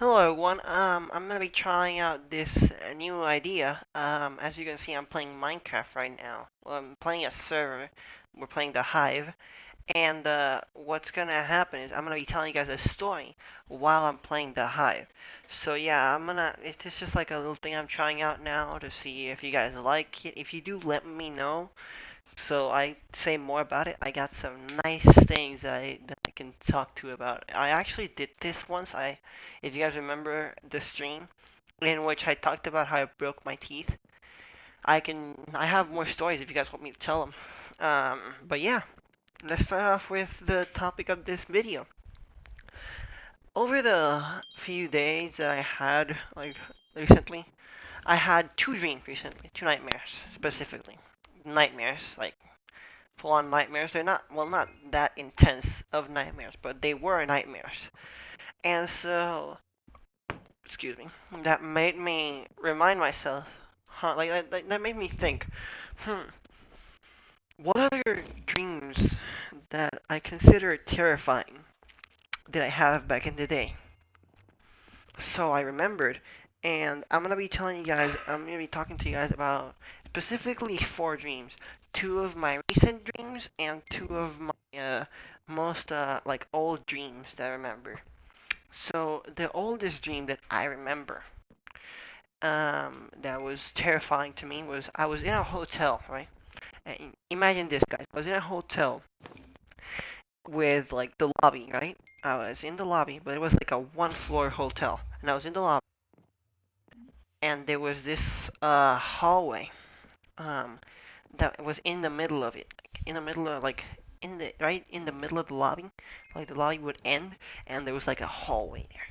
Hello everyone. I'm gonna be trying out this new idea. As you can see, I'm playing Minecraft right now. Well, I'm playing a server. We're playing the Hive, and what's gonna happen is I'm gonna be telling you guys a story while I'm playing the Hive. So yeah, It's just like a little thing I'm trying out now to see if you guys like it. If you do, let me know so I say more about it. I got some nice things that I can talk to about. I actually did this once. If you guys remember the stream in which I talked about how I broke my teeth, I have more stories if you guys want me to tell them. But yeah, let's start off with the topic of this video. Over the few days that I had recently, I had two dreams recently, two nightmares specifically. Nightmares, like full-on nightmares. They're not that intense of nightmares, but they were nightmares. And so, excuse me, that made me remind myself, that made me think, hmm, what other dreams that I consider terrifying did I have back in the day? So I remembered, and I'm gonna be talking to you guys about specifically four dreams. Two of my recent dreams and two of my most old dreams that I remember. So the oldest dream that I remember, that was terrifying to me was I was in a hotel, right? And imagine this, guys. I was in a hotel with like the lobby, right? I was in the lobby, but it was like a one-floor hotel, and I was in the lobby and there was this hallway um that was in the middle of it, like in the middle of like in the right in the middle of the lobby, like the lobby would end, and there was like a hallway there.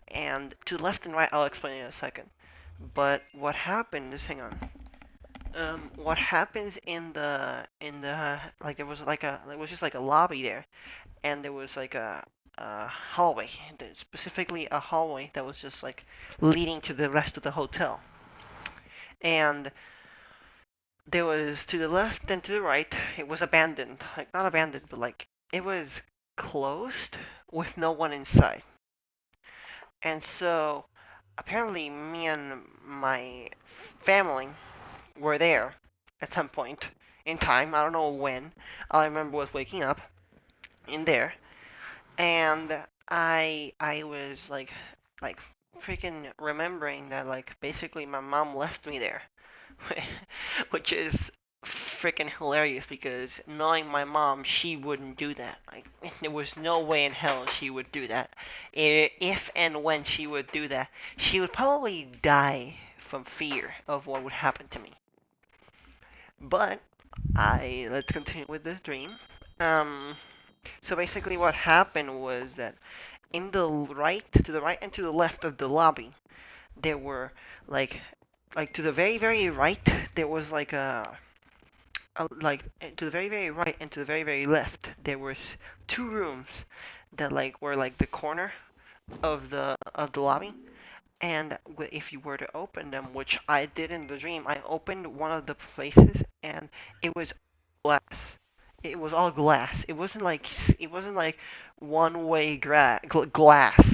And to the left and right, I'll explain in a second. But what happened is, hang on. What happens in the like there was just like a lobby there, and there was like a hallway, specifically a hallway that was just like leading to the rest of the hotel. And there was to the left and to the right, it was abandoned. Like, not abandoned, but like, it was closed with no one inside. And so, apparently, me and my family were there at some point in time. I don't know when. All I remember was waking up in there, and I was like freaking remembering that like basically my mom left me there, which is freaking hilarious because knowing my mom, she wouldn't do that. Like, there was no way in hell she would do that. If and when she would do that, she would probably die from fear of what would happen to me. But let's continue with the dream. Um, so basically, what happened was that in to the right and to the left of the lobby, there were like to the very right, there was like to the very right and to the very left, there was two rooms that like were like the corner of the lobby. And if you were to open them, which I did in the dream, I opened one of the places and it was glass. It was all glass. It wasn't like one-way glass,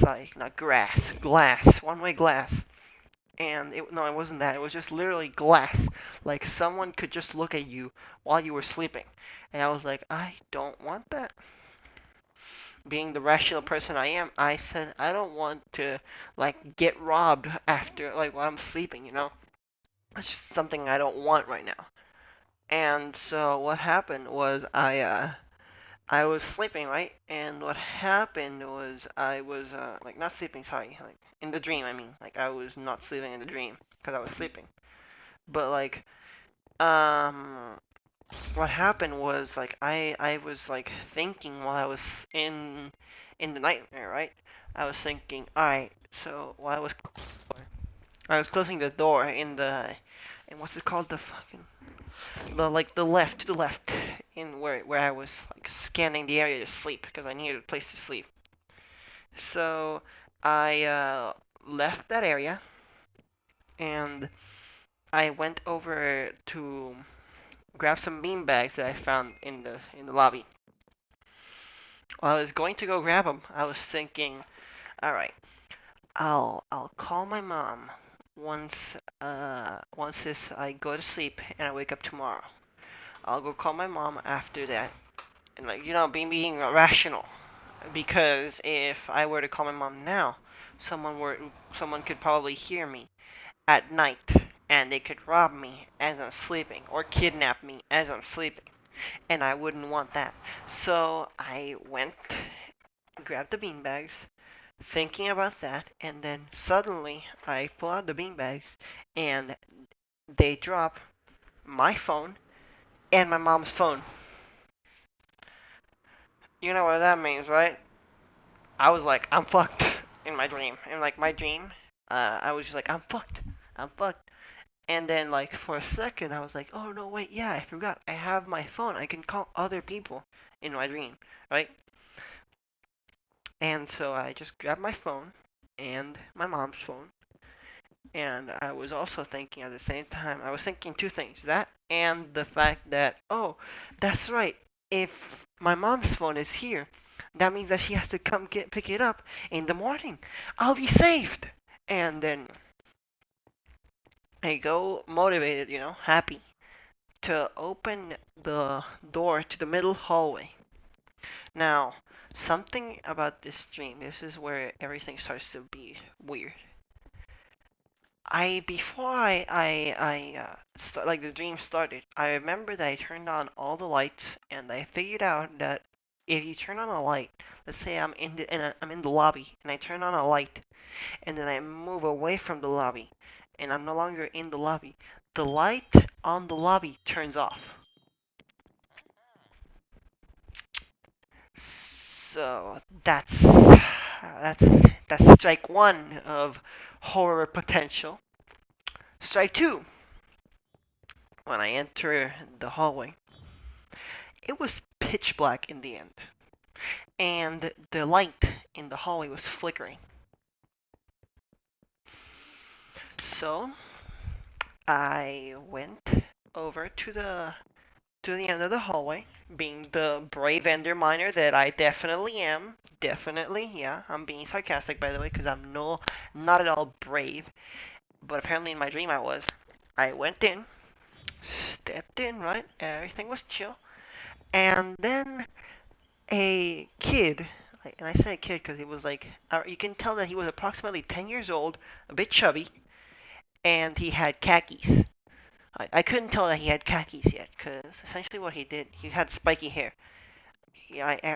like not grass, glass, one-way glass. And no, it wasn't that. It was just literally glass. Like someone could just look at you while you were sleeping. And I was like, I don't want that. Being the rational person I am, I said I don't want to like get robbed after like while I'm sleeping, you know? It's just something I don't want right now. And so what happened was I was sleeping, right? And what happened was I was like not sleeping, sorry, like in the dream, I mean. Like I was not sleeping in the dream because I was sleeping. But like um what happened was like I was like thinking while I was in the nightmare, right? I was thinking, all right, so while I was closing the door in what's it called, the fucking the like the left to the left, in where I was like scanning the area to sleep because I needed a place to sleep. So I left that area and I went over to grab some bean bags that I found in the lobby. While I was going to go grab them, I was thinking, all right, I'll call my mom once this I go to sleep and I wake up tomorrow. I'll go call my mom after that, and like being rational, because if I were to call my mom now, someone were someone could probably hear me at night, and they could rob me as I'm sleeping or kidnap me as I'm sleeping, and I wouldn't want that. So I went, grabbed the beanbags, thinking about that, and then suddenly I pull out the beanbags, and they drop my phone and my mom's phone. You know what that means, right? I was like, I'm fucked in my dream. In like my dream, I was just like, I'm fucked. I'm fucked. And then like for a second, I was like, oh no, wait, yeah, I forgot. I have my phone. I can call other people in my dream, right? And so I just grabbed my phone and my mom's phone. And I was also thinking at the same time, I was thinking two things. That and the fact that, oh, that's right. If my mom's phone is here, that means that she has to come pick it up in the morning. I'll be saved. And then I go motivated, happy to open the door to the middle hallway. Now, something about this dream, this is where everything starts to be weird. Before like the dream started, I remember that I turned on all the lights, and I figured out that if you turn on a light, let's say I'm in the lobby and I turn on a light, and then I move away from the lobby, and I'm no longer in the lobby, the light on the lobby turns off. So that's strike one of horror potential. Strike two. When I enter the hallway, it was pitch black in the end, and the light in the hallway was flickering. So I went over to the end of the hallway, being the brave ender miner that I definitely am. Definitely, yeah. I'm being sarcastic, by the way, because I'm not at all brave. But apparently in my dream I was. I went in, stepped in, right? Everything was chill. And then a kid, and I say a kid because he was like, you can tell that he was approximately 10 years old, a bit chubby, and he had khakis. I couldn't tell that he had khakis yet, because essentially what he did, he had spiky hair.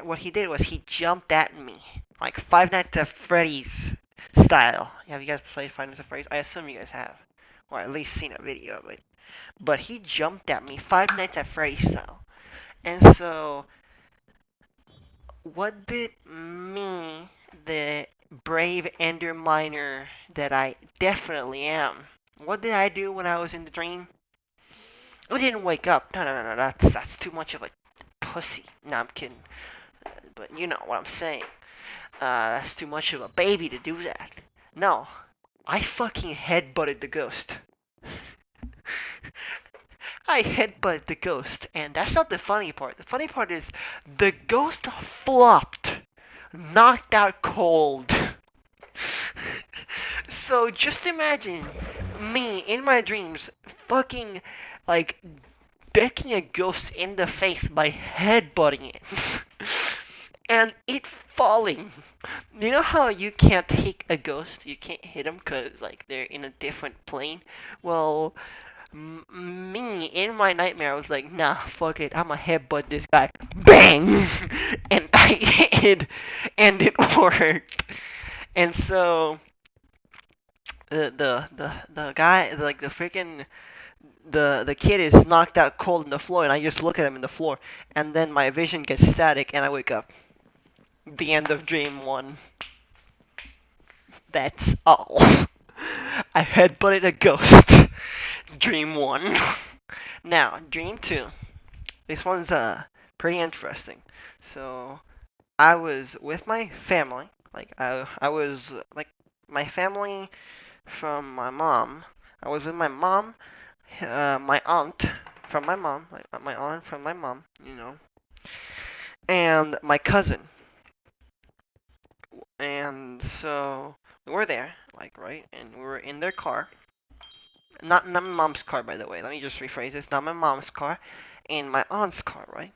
What he did was he jumped at me, like Five Nights at Freddy's style. Have you guys played Five Nights at Freddy's? I assume you guys have, or at least seen a video of it. But he jumped at me, Five Nights at Freddy's style. And so, what did me, the brave ender miner that I definitely am, what did I do when I was in the dream? I didn't wake up. No, no, no, no. That's too much of a pussy. No, I'm kidding. But you know what I'm saying. That's too much of a baby to do that. No, I fucking headbutted the ghost. I headbutted the ghost, and that's not the funny part. The funny part is the ghost flopped, knocked out cold. So just imagine me in my dreams fucking like decking a ghost in the face by headbutting it. And it falling. You know how you can't hit a ghost? You can't hit them because like they're in a different plane. Well, me in my nightmare, I was like, nah, fuck it, I'ma headbutt this guy. Bang! And I did, and it worked. And so the guy, like the freaking the kid is knocked out cold on the floor, and I just look at him in the floor, and then my vision gets static, and I wake up. The end of Dream 1. That's all. I headbutted a ghost. Dream 1. Now, Dream 2. This one's pretty interesting. So, I was with my family. Like, I was, like, my family from my mom. I was with my mom, my aunt from my mom, like my aunt from my mom, and my cousin. And so We were there, like, right, and we were in their car. Not my mom's car, by the way. Let me just rephrase this. Not my mom's car, in my aunt's car, right?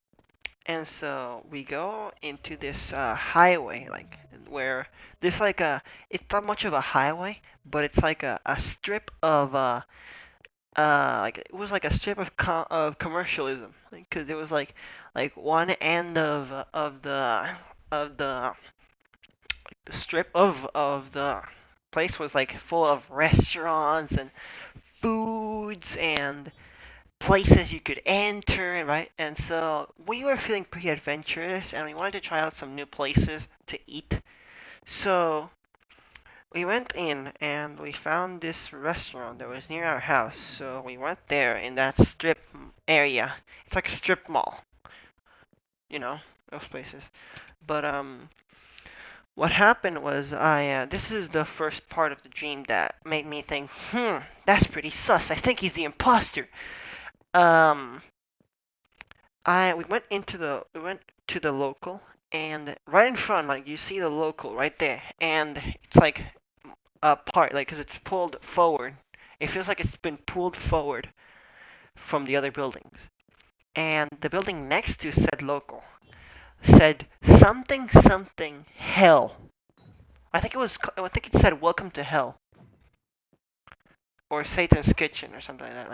And so we go into this highway, like where there's like a. It's not much of a highway, but it's like a strip of like it was like a strip of commercialism, because it was like one end of the strip of the place was like full of restaurants and foods and places you could enter, right? And so we were feeling pretty adventurous and we wanted to try out some new places to eat. So we went in and we found this restaurant that was near our house. So we went there in that strip area. It's like a strip mall, you know, those places. But what happened was this is the first part of the dream that made me think, that's pretty sus. I think he's the imposter. Um, we went to the local, and right in front, like you see the local right there, and it's like a part, like, because it's pulled forward. It feels like it's been pulled forward from the other buildings. And the building next to said local said something something hell. I think it said welcome to hell or Satan's kitchen or something like that.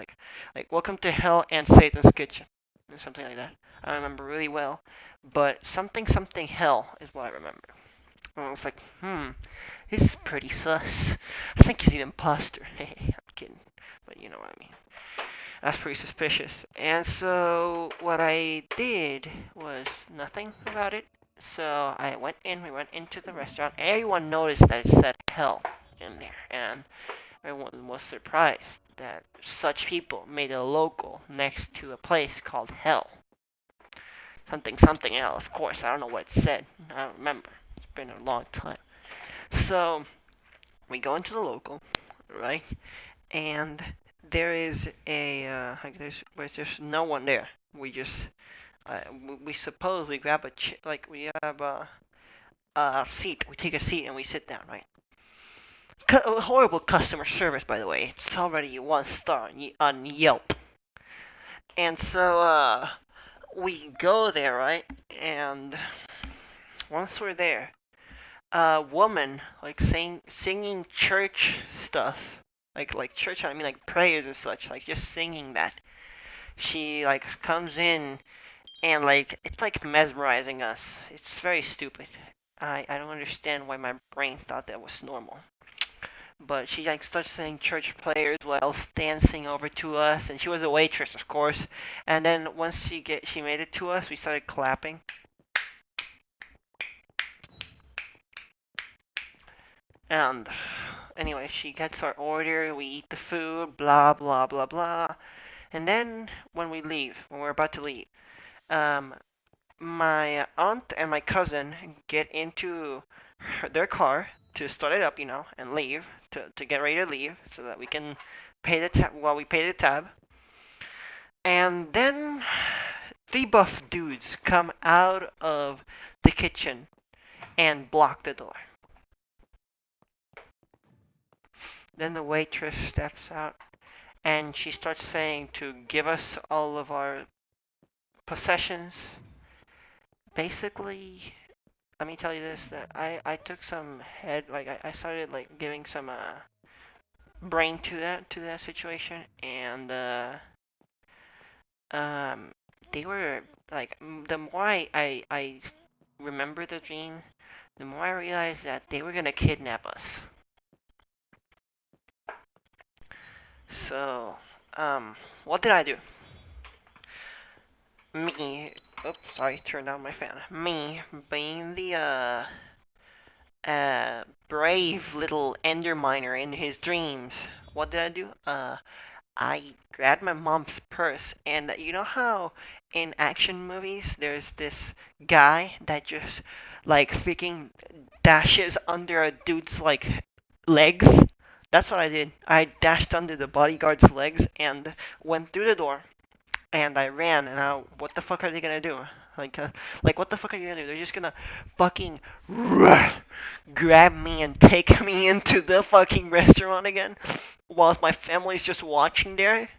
Like welcome to hell and Satan's kitchen or something like that. I remember really well, but something something hell is what I remember. And I was like, this is pretty sus. I think he's the imposter. Hey, I'm kidding, but you know what I mean. That's pretty suspicious. And so what I did was nothing about it. So we went into the restaurant. Everyone noticed that it said hell in there, and everyone was surprised that such people made a local next to a place called hell. Something something else, of course. I don't know what it said. I don't remember. It's been a long time. So we go into the local, right? And there is like there's no one there. We just we suppose we grab we grab a seat. We take a seat and we sit down, right? Horrible customer service, by the way. It's already 1 star on Yelp. And so we go there, right? And once we're there, a woman like singing church stuff, like church. I mean like prayers and such, like just singing that. She like comes in and like it's like mesmerizing us. It's very stupid. I don't understand why my brain thought that was normal. But she like starts saying church prayers while dancing over to us, and she was a waitress, of course. And then once she made it to us, we started clapping. And anyway, she gets our order, we eat the food, blah blah blah blah. And then when we're about to leave, um, my aunt and my cousin get into their car to start it up, and leave to get ready to leave so that we can pay the tab while we pay the tab. And then three buff dudes come out of the kitchen and block the door. Then the waitress steps out and she starts saying to give us all of our possessions. Basically, let me tell you this, that I took some I started like giving some brain to that situation, and they were like, the more I remember the dream, the more I realized that they were gonna kidnap us. So what did I do? Me, oops, sorry, turn down my fan. Me being the brave little ender miner in his dreams. What did I do? I grabbed my mom's purse, and you know how in action movies there's this guy that just like freaking dashes under a dude's like legs? That's what I did. I dashed under the bodyguard's legs and went through the door, and I ran. And what the fuck are they gonna do? Like, like what the fuck are you gonna do? They're just gonna fucking grab me and take me into the fucking restaurant again, whilst my family's just watching there.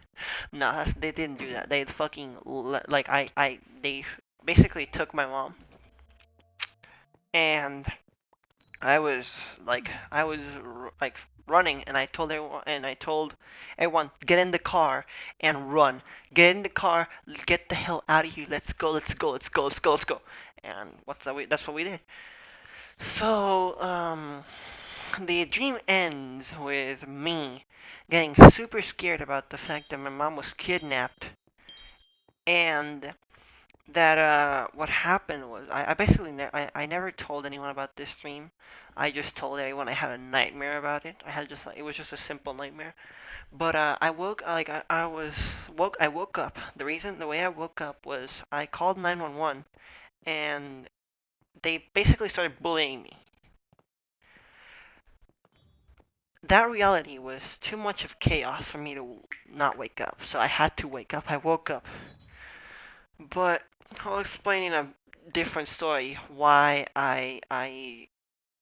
No, they didn't do that. They fucking like they basically took my mom, and I was like running, and I told everyone, get in the car and run. Get in the car, get the hell out of here. Let's go, let's go, let's go, let's go, let's go. And that's what we did. So the dream ends with me getting super scared about the fact that my mom was kidnapped, and that what happened was I basically I never told anyone about this dream. I just told everyone I had a nightmare about it. I had just like, it was just a simple nightmare. But I woke like I woke up. The way I woke up was I called 911, and they basically started bullying me. That reality was too much of chaos for me to not wake up. So I had to wake up. I woke up. But I'll explain in a different story why I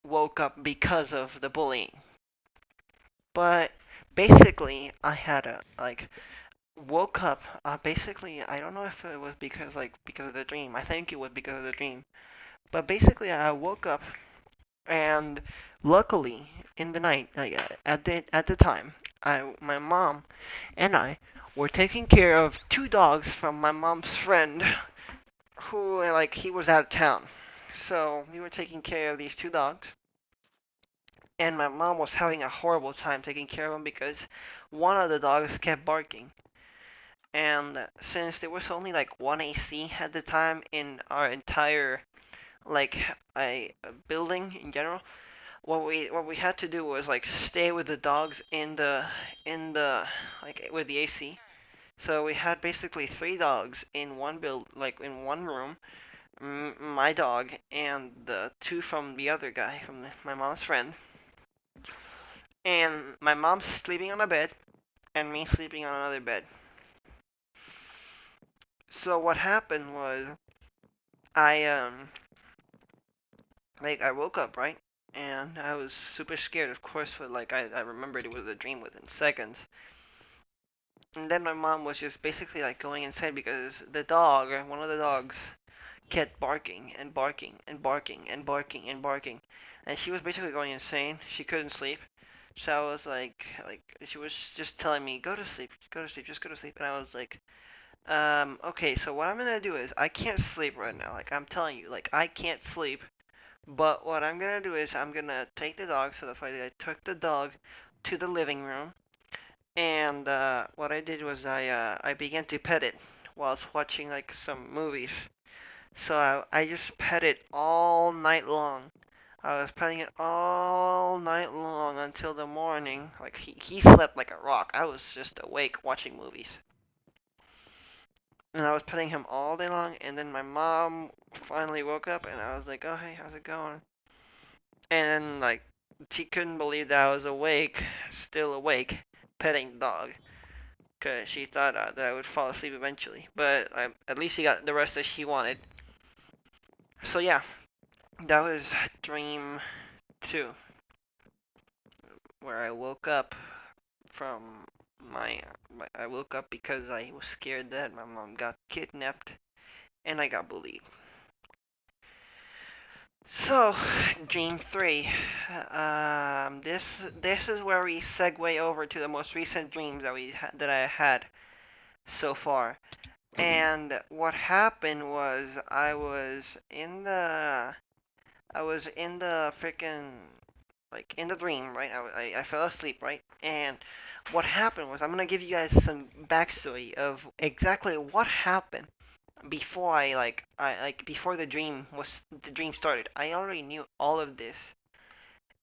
woke up because of the bullying. But basically, I had a like woke up. Basically, I don't know if it was because of the dream. I think it was because of the dream. But basically, I woke up, and luckily in the night, like at the time, my mom and I were taking care of two dogs from my mom's friend, who like he was out of town. So we were taking care of these two dogs, and my mom was having a horrible time taking care of them because one of the dogs kept barking. And since there was only like one AC at the time in our entire like a building in general, what we had to do was like stay with the dogs in the like with the AC. So we had basically three dogs in one in one room, my dog and the two from the other guy from my mom's friend, and my mom sleeping on a bed and me sleeping on another bed. So what happened was I I woke up, right, and I was super scared, of course, but like I remembered it was a dream within seconds. And then my mom was just basically like going insane because one of the dogs, kept barking and barking and barking and barking and barking, and she was basically going insane. She couldn't sleep. So I was like she was just telling me, go to sleep, just go to sleep. And I was like, okay, so what I'm gonna do is I can't sleep right now. Like I'm telling you, like I can't sleep. But what I'm gonna do is I'm gonna take the dog. So that's why I took the dog to the living room, and what I did was I began to pet it whilst watching like some movies. So I just pet it all night long. I was petting it all night long until the morning. Like he slept like a rock. I was just awake watching movies. And I was petting him all day long, and then my mom finally woke up, and I was like, "Oh hey, how's it going?" And then like she couldn't believe that I was awake, still awake, petting the dog, cause she thought that I would fall asleep eventually. But at least she got the rest that she wanted. So yeah, that was dream 2, where I woke up from I woke up because I was scared that my mom got kidnapped and I got bullied. So, dream 3. This is where we segue over to the most recent dreams that I had so far. And what happened was I was in the freaking like in the dream, right? I fell asleep, right? And what happened was I'm gonna give you guys some backstory of exactly what happened before before the dream started. I already knew all of this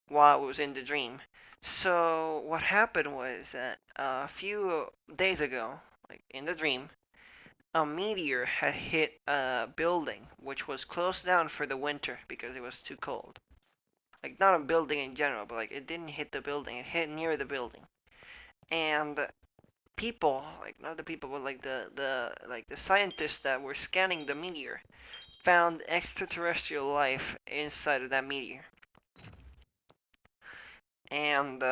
while I was in the dream. So what happened was that a few days ago, like in the dream, a meteor had hit a building which was closed down for the winter because it was too cold. Like not a building in general, but like it didn't hit the building, it hit near the building. And people, like not the people, but like the scientists that were scanning the meteor, found extraterrestrial life inside of that meteor, and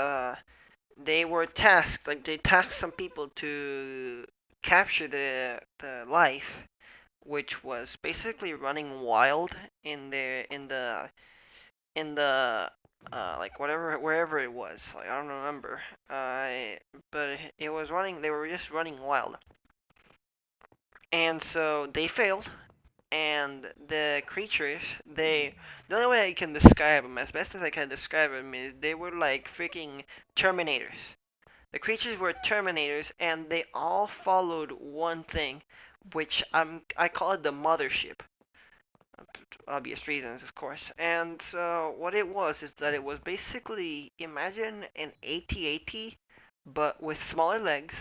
they were tasked, like they tasked some people to capture the life, which was basically running wild in the like whatever wherever it was. Like I don't remember. But it was running. They were just running wild, and so they failed. And the creatures, the only way I can describe them, as best as I can describe them, is they were like freaking Terminators. The creatures were Terminators, and they all followed one thing, which I call it the mothership. Obvious reasons, of course. And so what it was is that it was basically, imagine an AT-AT, but with smaller legs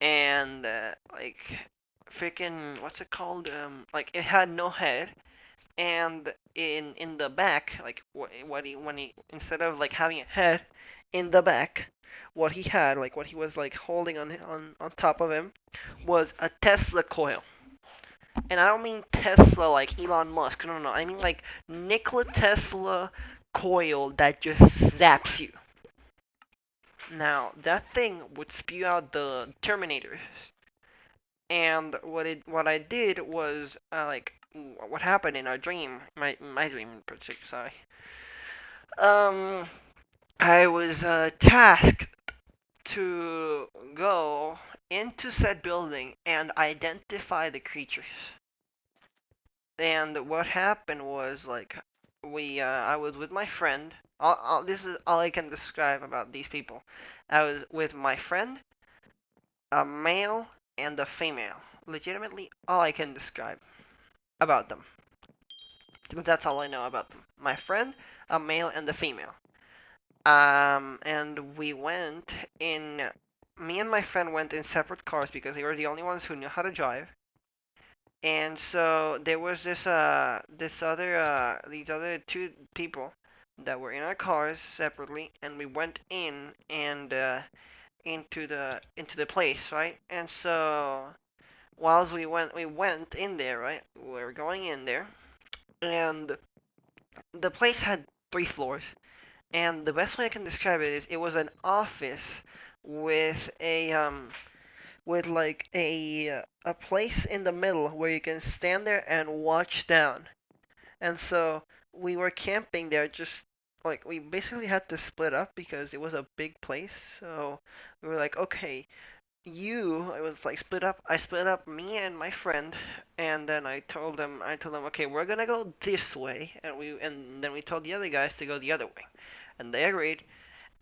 and like freaking what's it called? Like it had no head, and in the back, like what he when he instead of like having a head in the back, what he had, like what he was like holding on top of him, was a Tesla coil. And I don't mean Tesla like Elon Musk. No, no, no. I mean like Nikola Tesla coil that just zaps you. Now that thing would spew out the Terminators, and what I did was like what happened in our dream, my dream in particular. Sorry. Um, I was tasked to go into said building and identify the creatures. And what happened was like I was with my friend. This is all I can describe about these people. I was with my friend, a male and a female. Legitimately, all I can describe about them. That's all I know about them. My friend, a male and a female. And we went in. Me and my friend went in separate cars because we were the only ones who knew how to drive. And so there was these other two people that were in our cars separately, and we went in and into the place, right? And so whilst we went in there, right? We were going in there, and the place had 3 floors. And the best way I can describe it is it was an office with with like a place in the middle where you can stand there and watch down. And so we were camping there, just like we basically had to split up because it was a big place. So we were like, okay, it was like split up. I split up me and my friend, and then I told them, okay, we're gonna go this way, and then we told the other guys to go the other way, and they agreed,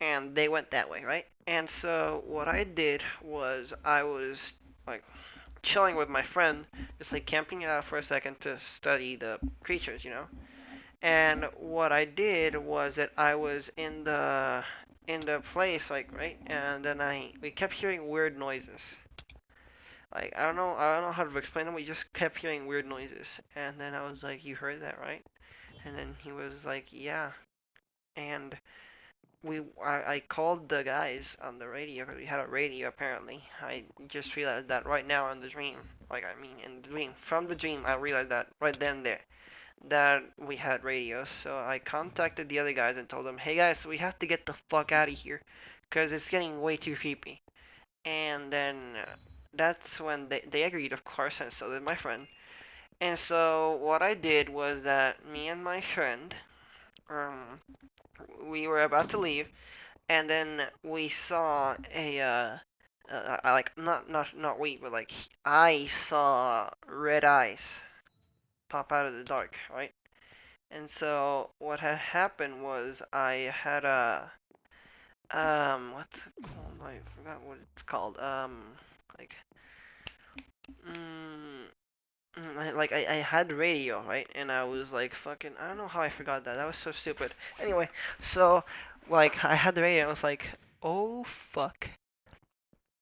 and they went that way, right? And so what I did was I was like chilling with my friend, just like camping out for a second to study the creatures, you know. And what I did was that I was in the place, like right, and then we kept hearing weird noises. Like I don't know how to explain them. We just kept hearing weird noises, and then I was like, "You heard that, right?" And then he was like, "Yeah." And I called the guys on the radio because we had a radio apparently. I just realized that right now in the dream. Like I mean in the dream. From the dream I realized that right then there that we had radios. So I contacted the other guys and told them, "Hey guys, we have to get the fuck out of here because it's getting way too creepy." And then that's when they agreed, of course, and so did my friend. And so what I did was that me and my friend um we were about to leave, and then we saw I like not we, but like I saw red eyes pop out of the dark, right? And so what had happened was I had a what's it called? I forgot what it's called. Like mm, I had radio, right? And I was like fucking I don't know how I forgot that. That was so stupid. Anyway, so like I had the radio and I was like, "Oh fuck."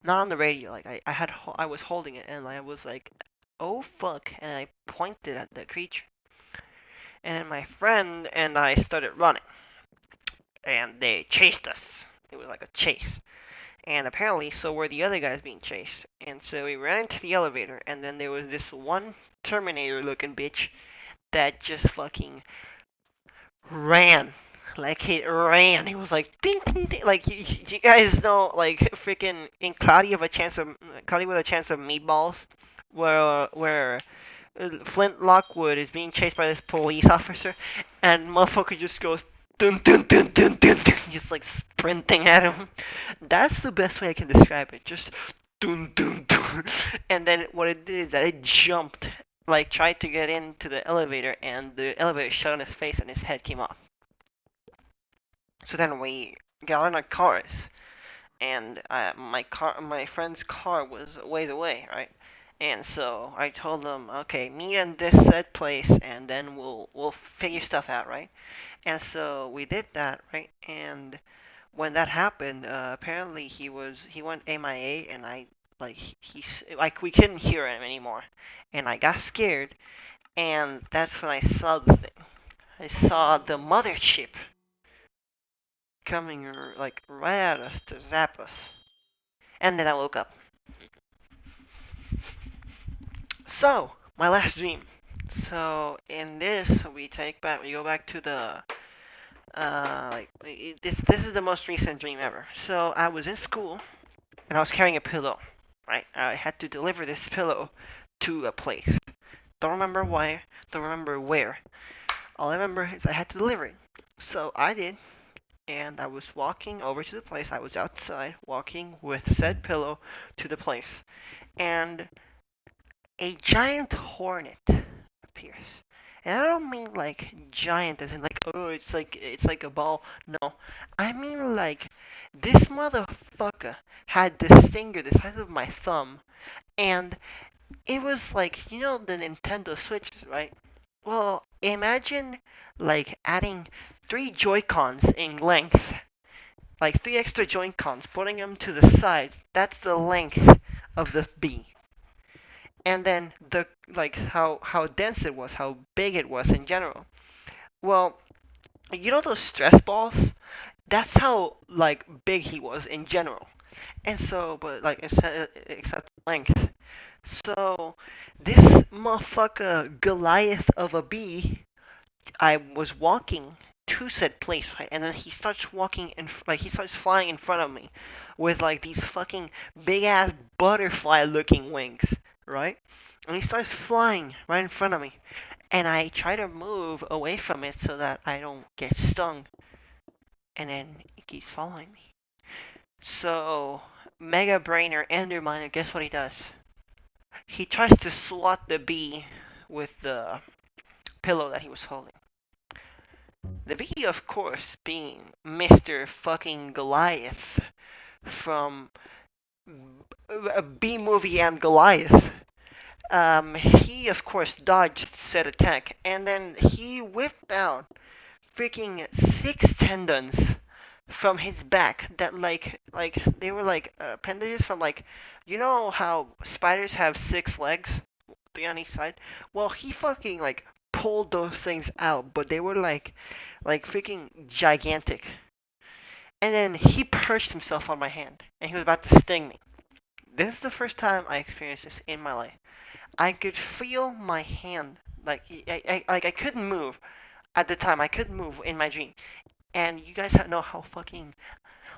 Not on the radio, like I was holding it and I was like, "Oh fuck." And I pointed at the creature. And then my friend and I started running and they chased us. It was like a chase. and apparently so were the other guys being chased. And so we ran into the elevator, and then there was this one Terminator-looking bitch that just fucking ran. Like it ran. It was like ding ding ding. Like you guys know, like freaking in Cloudy with a Chance of Meatballs, where Flint Lockwood is being chased by this police officer, and motherfucker just goes dun dun dun dun dun, dun just like sprinting at him. That's the best way I can describe it. Just dun dun dun, and then what it did is that it jumped, like tried to get into the elevator, and the elevator shut on his face, and his head came off. So then we got in our cars, and my friend's car was a ways away, right? And so I told them, okay, meet in this said place, and then we'll figure stuff out, right? And so we did that, right? And when that happened, apparently he went MIA, and I he's like we couldn't hear him anymore, and I got scared, and that's when I saw the thing. I saw the mothership coming like right at us to zap us, and then I woke up. So, my last dream. So, in this, we go back to the, this is the most recent dream ever. So, I was in school, and I was carrying a pillow, right? I had to deliver this pillow to a place. Don't remember why, don't remember where. All I remember is I had to deliver it. So, I did, and I was walking over to the place. I was outside, walking with said pillow to the place. And a giant hornet appears. And I don't mean like giant as in like oh it's like a ball. No. I mean like this motherfucker had this stinger the size of my thumb, and it was like you know the Nintendo Switches, right? Well, imagine like adding three Joy-Cons in length. Like three extra Joy-Cons, putting them to the sides. That's the length of the bee. And then the like how dense it was, how big it was in general. Well, you know those stress balls? That's how like big he was in general. And so, but like except length. So this motherfucker Goliath of a bee, I was walking to said place, right? And then he starts walking like he starts flying in front of me with like these fucking big ass butterfly looking wings, right? And he starts flying right in front of me. And I try to move away from it so that I don't get stung. And then it keeps following me. So, Mega Brainer Enderminer, guess what he does? He tries to swat the bee with the pillow that he was holding. The bee, of course, being Mr. fucking Goliath from a B movie and Goliath, he of course dodged said attack, and then he whipped out freaking six tendons from his back that like they were like appendages from like you know how spiders have six legs, three on each side. Well, he fucking like pulled those things out, but they were like freaking gigantic. And then he perched himself on my hand, and he was about to sting me. This is the first time I experienced this in my life. I could feel my hand, like I couldn't move at the time. I couldn't move in my dream, and you guys know how fucking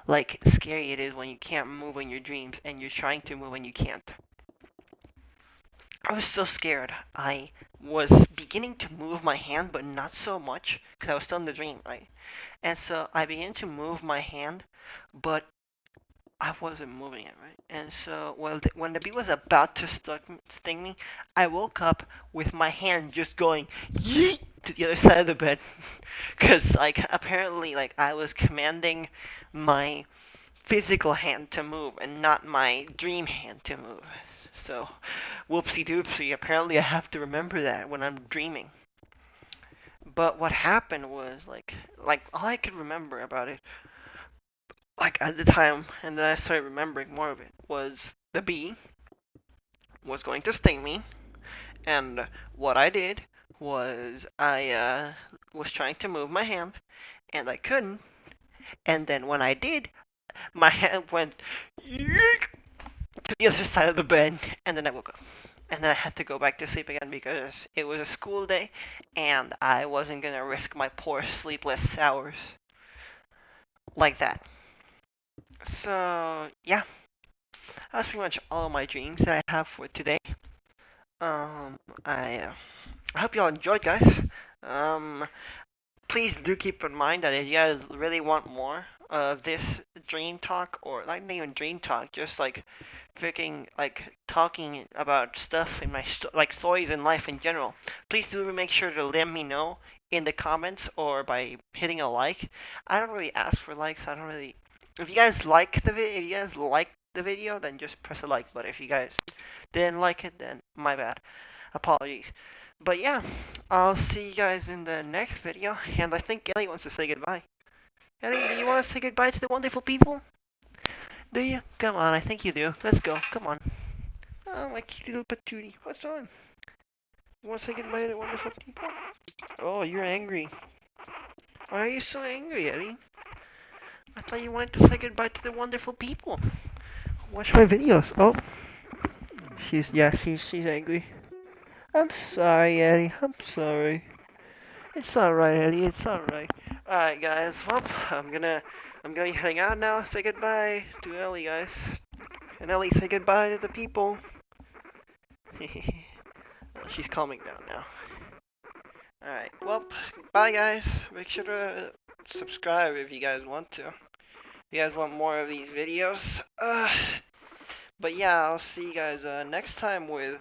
like scary it is when you can't move in your dreams and you're trying to move and you can't. I was so scared. I was beginning to move my hand, but not so much because I was still in the dream, right? And so I began to move my hand, but I wasn't moving it, right? And so, well, when the bee was about to sting me, I woke up with my hand just going yeet to the other side of the bed, because like apparently like I was commanding my physical hand to move and not my dream hand to move. So, whoopsie doopsie. Apparently, I have to remember that when I'm dreaming. But what happened was like all I could remember about it like at the time, and then I started remembering more of it, was the bee was going to sting me, and what I did was I was trying to move my hand, and I couldn't, and then when I did, my hand went to the other side of the bed, and then I woke up. And then I had to go back to sleep again because it was a school day, and I wasn't gonna risk my poor sleepless hours like that. So yeah, that's pretty much all my dreams that I have for today. Um, I hope y'all enjoyed, guys. Um, Please do keep in mind that if you guys really want more of this dream talk, or like not even dream talk, just like freaking like talking about stuff in my like stories in life in general, please do make sure to let me know in the comments or by hitting a like. I don't really ask for likes. I don't really. If you guys like if you guys like the video, then just press a like. But if you guys didn't like it, then my bad. Apologies. But yeah, I'll see you guys in the next video. And I think Ellie wants to say goodbye. Ellie, do you want to say goodbye to the wonderful people? Do you? Come on, I think you do. Let's go. Come on. Oh, my cute little patootie. What's on? You want to say goodbye to the wonderful people? Oh, you're angry. Why are you so angry, Ellie? I thought you wanted to say goodbye to the wonderful people. Watch my videos. Oh, she's angry. I'm sorry, Eddie. I'm sorry. It's alright, Eddie. It's alright. Alright, guys. Well, I'm gonna be heading out now. Say goodbye to Ellie, guys. And Ellie, say goodbye to the people. She's calming down now. Alright. Well, bye, guys. Make sure to subscribe if you guys want to. If you guys want more of these videos. But yeah, I'll see you guys next time with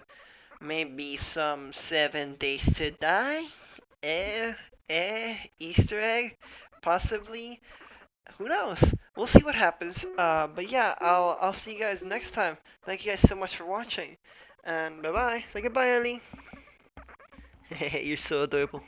maybe some 7 Days to Die. Easter egg, possibly. Who knows? We'll see what happens. But yeah, I'll see you guys next time. Thank you guys so much for watching, and bye bye. Say goodbye, Ellie. You're so adorable.